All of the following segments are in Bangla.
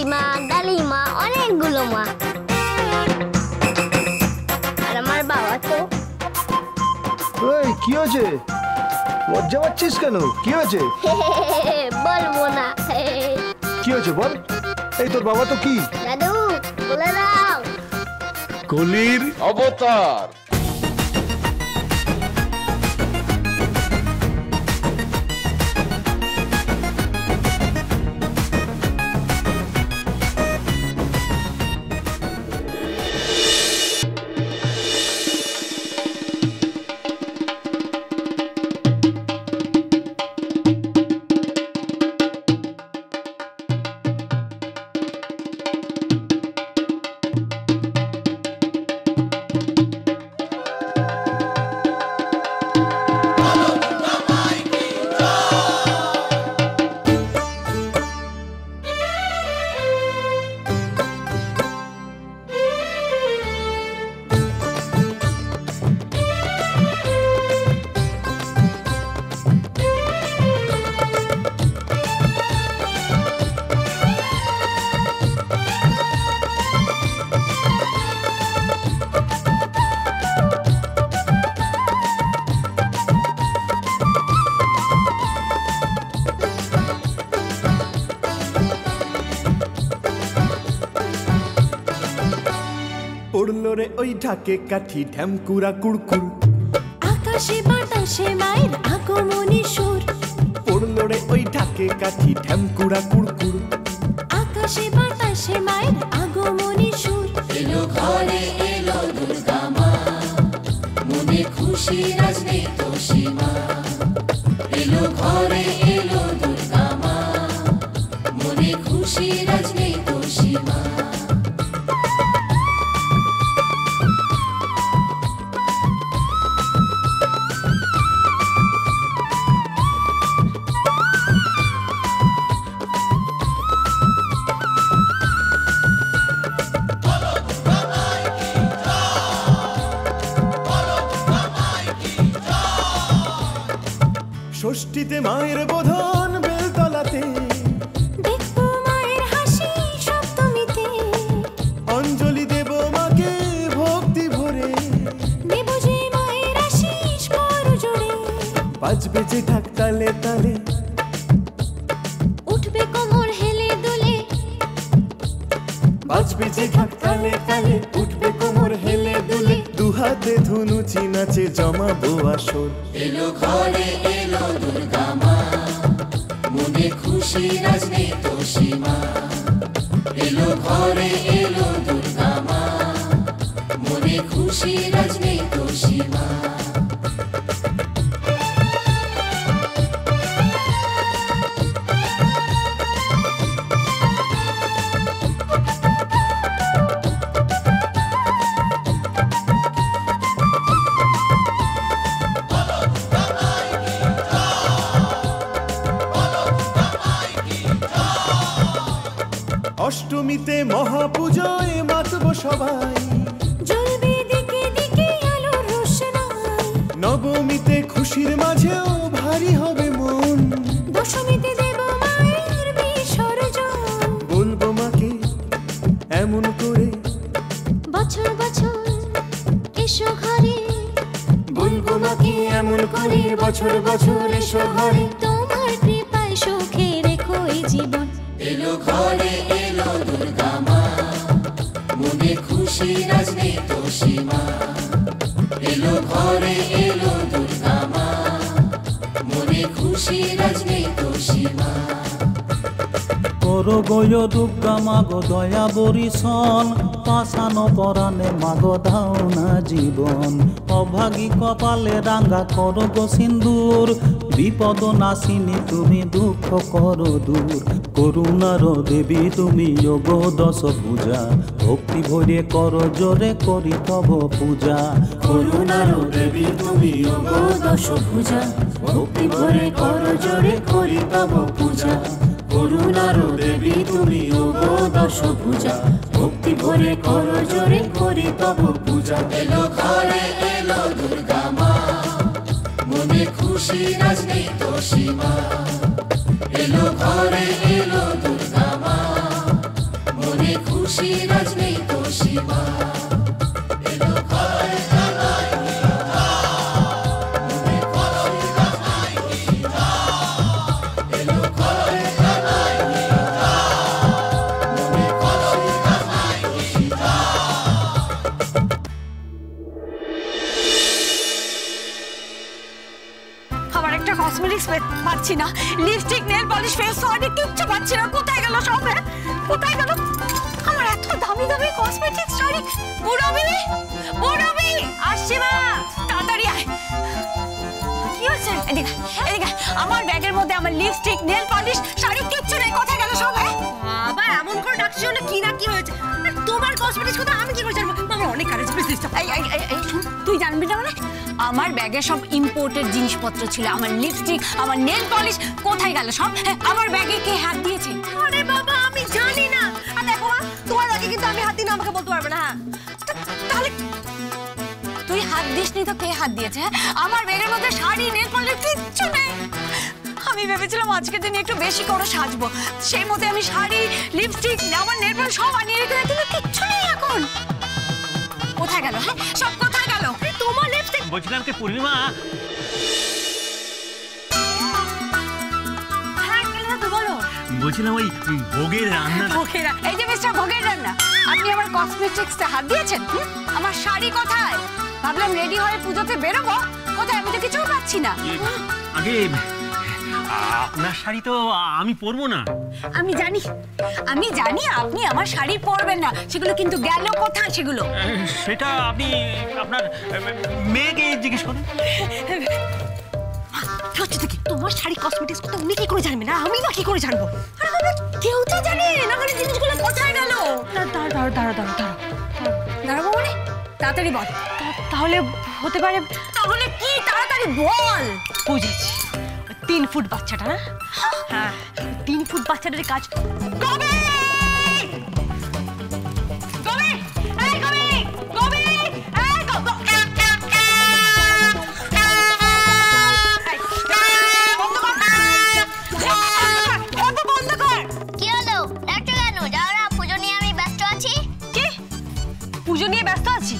কাকিমা, ডালিমা, অনেকগুলো মা। আর আমার বাবা তো। এই কি হয়েছে? লজ্জা পাচ্ছিস কেন? কি হয়েছে? বলবো না। কি হয়েছে বল? এই তোর বাবা তো কি? দাদু বলে দাও। কলির অবতার। পড়লো রে ওই ঢাকে কাঠি ঢ্যামকুড়া কুড়কুড়, আকাশে বাতাসে মায়ের আগমনী সুর। পড়লো রে ওই ঢাকে কাঠি ঢ্যামকুড়া কুড়কুড়, আকাশে বাতাসে মায়ের আগমনী সুর। এলো ঘরে এলো দুর্গা মা, মনে খুশি রাজ নেই তো সীমা। এলো ঘরে এলো দুর্গা মা, মনে খুশি রাজ নেই তো সীমা। ষষ্ঠীতে মায়ের বোধন বেলতলাতে, দেখবো মায়ের হাসি সপ্তমীতে। অঞ্জলি দেব মাকে ভক্তি ভরে, দেব যে মায়ের আশিস কর জোরে। বাজবে যে ঢাক তালে তালে, উঠবে কোমর হেলে দুলে। বাজবে যে ঢাক তালে তালে, উঠবে কোমর হেলে দুলে। দুহাতে ধুনুচি নাচে জমাবো আসর। এলো ঘরে এলো দুর্গা মা, মনে খুশি রাজ নেই তো সীমা। এলো ঘরে এলো দুর্গা মা, মনে খুশি রাজ নেই তো সীমা। অষ্টমীতে মহাপূজায় মাতবো সবাই, জ্বলবে দিকে দিকে আলোর রোশনাই। নবমীতে খুশির মাঝেও ভারী হবে মন। দশমীতে দেব মায়ের বিসর্জন। বলবো মাকে এমন করে, বছর বছর এসো ঘরে। বলবো মাকে এমন করে, বছর বছর এসো ঘরে। তোমার কৃপায় সুখে রেখো এই জীবন। এলো ঘরে এলো দুর্গা মা, মনে খুশি রাজ নেই তো সীমা। এলো ঘরে এলো দুর্গা মা, মনে খুশি রাজ নেই তো সীমা। করো গয় দুর্গা মাগো দয়া বরিশন, পাশানো পরাণে মাগো দাও না জীবন। অভাগী কপালে রাঙ্গা করো গো সিন্দুর, বিপদ নাশিনী তুমি দুঃখ করো দূর। করুণার দেবী তুমি যোগ দশ পূজা, ভক্তি ভরে করো জোরে করি তব পূজা। করুণার দেবী তুমি যোগ দশ পূজা, ভক্তি ভরে করো জোরে করি তব পূজা। করুণার দেবী তুমি যোগ দশ পূজা, ভক্তি ভরে করো জোরে করি তব পূজা। এলো ঘরে এলো দুর্গা মা, মনে খুশি রাজ নেই তো সীমা। এলো ঘরে এলো দুর্গা মা, খুশির আজ নেই তো সীমা কসমেটিক্স পাচ্ছি না, lipstick, nail polish, face wash কিচ্ছু পাচ্ছি না। কোথায় গেল সব? কোথায় গেল আমার এত দামি দামি কসমেটিক্স? শাড়ি বুড়াবি আসছি মা, তাড়াতাড়ি আয়। কি হচ্ছে? এদিকে এদিকে, আমার ব্যাগের মধ্যে আমার লিপস্টিক, নেল পলিশ, শাড়ি কিচ্ছু নেই। কোথায় গেল সব? বাবা এমন করে ডাকছি না, কি না কি হয়েছে? তোমার কসমেটিক্স কথা আমি কি করে জানবো? আমার অনেক কারেজ বিজনেস। তুই জানবি না মানে? আমার ব্যাগে সব ইম্পোর্টেড জিনিসপত্র ছিল। আমার লিপস্টিক, আমার নেল পলিশ কোথায় গেল সব? আমার ব্যাগে কে হাত দিয়েছে? আরে বাবা আমি জানি না। আর দেখো মা, তোমার ব্যাগে কিন্তু আমি হাত দিই না, আমাকে বলতে পারবে না। তাহলে তুই হাত দিসনি তো কে হাত দিয়েছে? আমার ব্যাগের মধ্যে শাড়ি, নেল পলিশ কিচ্ছু নেই। আমি ভেবেছিলাম আজকের দিনে একটু বেশি করে সাজবো, সেই মতে আমি শাড়ি, লিপস্টিক, আমার নেল পলিশ সব আনিয়ে রেখে দিই, কিন্তু কিচ্ছু নেই এখন। কোথায় গেল? হ্যাঁ সব কোথায় গেল? তোমার লিপস্টিক বলছিলাম কি পূর্ণিমা, বলছিলাম ওই ভোগের রান্না। এই যে মিস্টার ভোগের রান্না, আপনি আমার কসমেটিক্সে হাত দিয়েছেন? আমার শাড়ি কোথায়? ভাবলাম রেডি হয়ে পুজোতে বেরোবো, কোথায়? আমি তো কিছু পাচ্ছি না। আগে আপনার শাড়ি তো আমি পরবো না। আমি জানি আপনি আমার শাড়ি পরবেন না, সেগুলো কিন্তু গেল কোথায় সেগুলো? সেটা আপনি আপনার মেয়েকে জিজ্ঞেস করুন। তোমার শাড়ি কসমেটিক্স কথা উনি কি করে জানবে না? আমি বা কি করে জানবো? আরে বাবা কেউ তো জানে না, মানে জিনিসগুলো কোথায় গেল? দাঁড়াবো মানে? তাড়াতাড়ি বল। তাহলে হতে পারে। তাহলে কি? তাড়াতাড়ি বল। বুঝেছি, 3 ফুট বাচ্চাটা না? হ্যাঁ 3 ফুট বাচ্চাটার কাজ। কবে কবে এই কবে কবে এই কবে বন্ধ কর। কি হলো? একটা কেন যাও না, পুজো নিয়ে আমি ব্যস্ত আছি। কি পুজো নিয়ে ব্যস্ত আছি?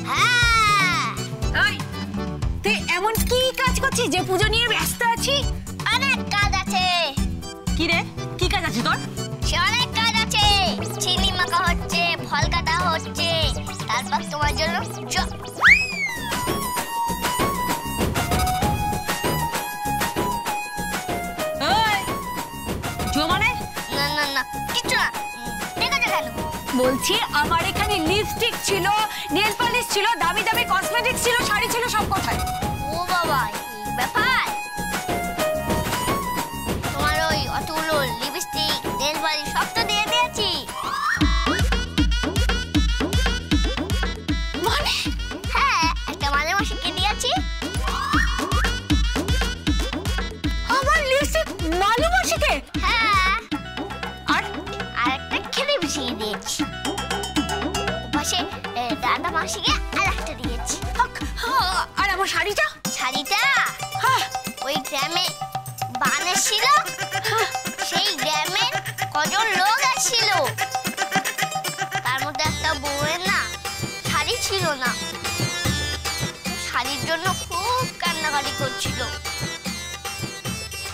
হ্যাঁ তুই এমন কি কাজ করছিস যে পুজো নিয়ে ব্যস্ত আছি? অনেক কাজ আছে। কি রে, কি কাজ আছে তোর? সে অনেক কাজ আছে। চিনি মাখা হচ্ছে, ফল কাটা হচ্ছে, তারপর তোমার জন্য মানে না না না কিছু না। ঠিক আছে কেন বলছি? আমার এখানে লিপস্টিক ছিল, নেল পলিশ ছিল, দামি দামি কসমেটিক্স ছিল, শাড়ি ছিল, সব কোথায়? ও বাবা এই ব্যাপার। তোমার ওই অতগুলো লিপস্টিক, নেল পলিশ সব তো দিয়ে দিয়েছি। মানে? হ্যাঁ একটা মাঝে মাসিকে দিয়েছি। আমার লিপস্টিক মালু মাসিকে? হ্যাঁ আর আরেকটা খেতে বসিয়ে দিয়েছি। পাশে দাদা মাসিকে আরেকটা দিয়েছি। আর আমার শাড়িটা? শাড়িটা ওই গ্রামে বান এসেছিল, সেই গ্রামে কজন লোক আসছিল, তার মধ্যে একটা বউয়ের না শাড়ি ছিল না, শাড়ির জন্য খুব কান্নাকাটি করছিল,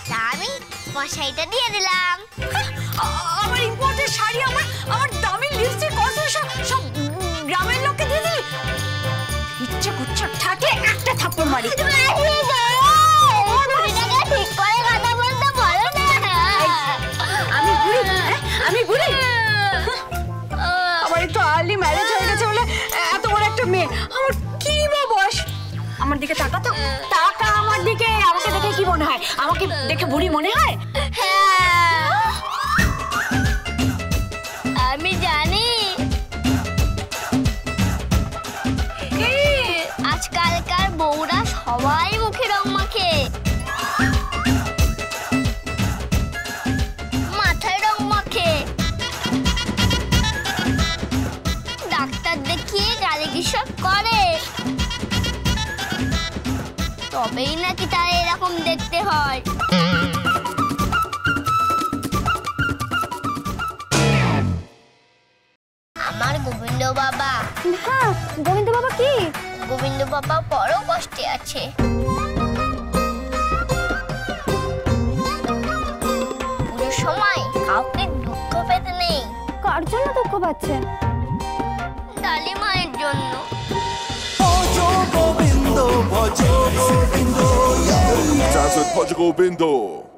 তা আমি তোমার শাড়িটা দিয়ে দিলাম। আমার ইম্পোর্টেড শাড়ি, আমার দামি লিপস্টিক, কসমেটিক্স সব গ্রামের লোককে দিয়ে দিলি? ইচ্ছে করছে থাকলে একটা থাপ্পড় মারি। ঠিক করে কথা বলতে বলো না। আমি বুড়ি? আমার একটু আর্লি ম্যারেজ হয়ে গেছে বলে এত বড় একটা মেয়ে, আমার কি বা বয়স? আমার দিকে তাকা তো, তাকা আমার দিকে। আমাকে দেখে কি মনে হয়? আমাকে দেখে বুড়ি মনে হয়? আমি জানি আজকালকার বউরা সবাই মুখে রং মাখে, মাথায় রং মাখে, ডাক্তার দেখিয়ে গালি কিসব করে, তবেই নাকি তারা এরকম দেখতে হয়। বাবা। না, গোবিন্দ বাবা কি? গোবিন্দ বাবা বড় কষ্টে আছে। পুজোর সময় কাউকে দুঃখ পেতে নেই। কার জন্য দুঃখ পাচ্ছেন? ডালি মায়ের জন্য। ভজ গোবিন্দ, ভজ Govinda, Dance with Punch Gobindo.